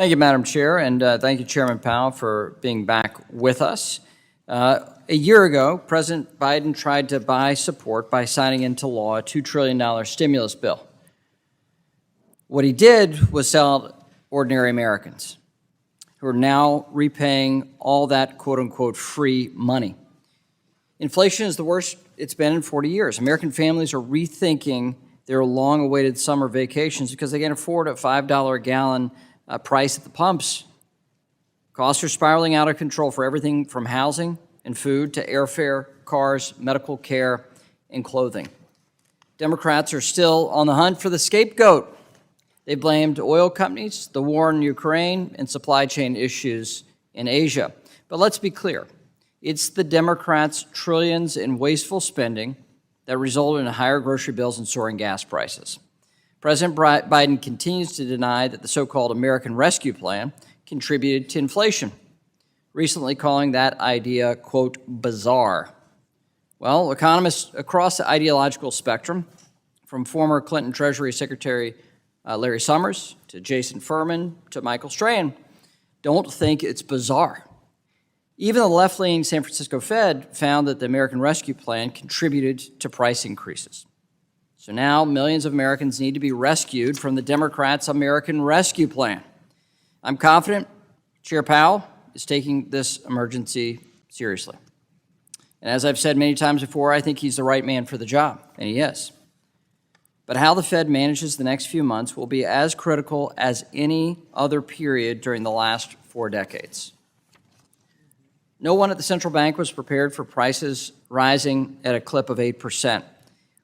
Thank you, Madam Chair, and thank you, Chairman Powell, for being back with us. A year ago, President Biden tried to buy support by signing into law a $2 trillion stimulus bill. What he did was sell out ordinary Americans who are now repaying all that quote-unquote free money. Inflation is the worst it's been in 40 years. American families are rethinking their long-awaited summer vacations because they can't afford a $5 a gallon price at the pumps. Costs are spiraling out of control for everything from housing and food to airfare, cars, medical care, and clothing. Democrats are still on the hunt for the scapegoat. They blamed oil companies, the war in Ukraine, and supply chain issues in Asia. But let's be clear. It's the Democrats' trillions in wasteful spending that resulted in higher grocery bills and soaring gas prices. President Biden continues to deny that the so-called American Rescue Plan contributed to inflation, recently calling that idea, quote, bizarre. Well, economists across the ideological spectrum, from former Clinton Treasury Secretary Larry Summers to Jason Furman to Michael Strahan, don't think it's bizarre. Even the left-leaning San Francisco Fed found that the American Rescue Plan contributed to price increases. So now millions of Americans need to be rescued from the Democrats' American Rescue Plan. I'm confident Chair Powell is taking this emergency seriously. And as I've said many times before, I think he's the right man for the job, and he is. But how the Fed manages the next few months will be as critical as any other period during the last 4 decades. No one at the central bank was prepared for prices rising at a clip of 8%,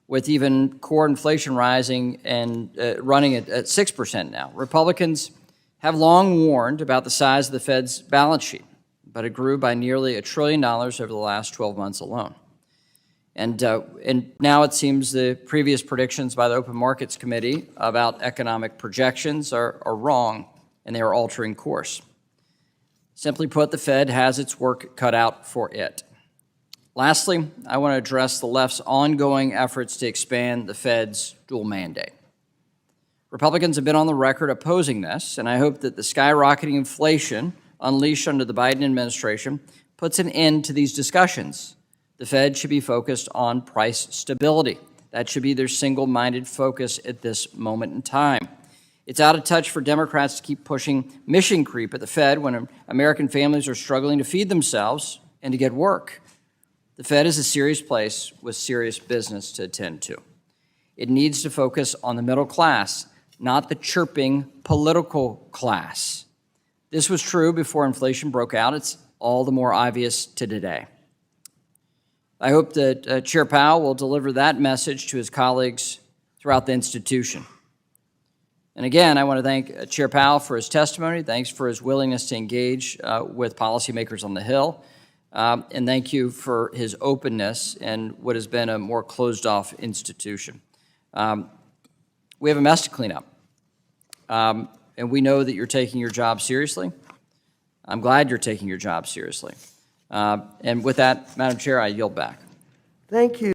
with even core inflation rising and running at 6% now. Republicans have long warned about the size of the Fed's balance sheet, but it grew by nearly $1 trillion over the last 12 months alone. And now it seems the previous predictions by the Open Markets Committee about economic projections are wrong, and they are altering course. Simply put, the Fed has its work cut out for it. Lastly, I want to address the left's ongoing efforts to expand the Fed's dual mandate. Republicans have been on the record opposing this, and I hope that the skyrocketing inflation unleashed under the Biden administration puts an end to these discussions. The Fed should be focused on price stability. That should be their single-minded focus at this moment in time. It's out of touch for Democrats to keep pushing mission creep at the Fed when American families are struggling to feed themselves and to get work. The Fed is a serious place with serious business to attend to. It needs to focus on the middle class, not the chirping political class. This was true before inflation broke out. It's all the more obvious to today. I hope that Chair Powell will deliver that message to his colleagues throughout the institution. And again, I want to thank Chair Powell for his testimony. Thanks for his willingness to engage with policymakers on the Hill. And thank you for his openness in what has been a more closed-off institution. We have a mess to clean up. And we know that you're taking your job seriously. I'm glad you're taking your job seriously. And with that, Madam Chair, I yield back. Thank you.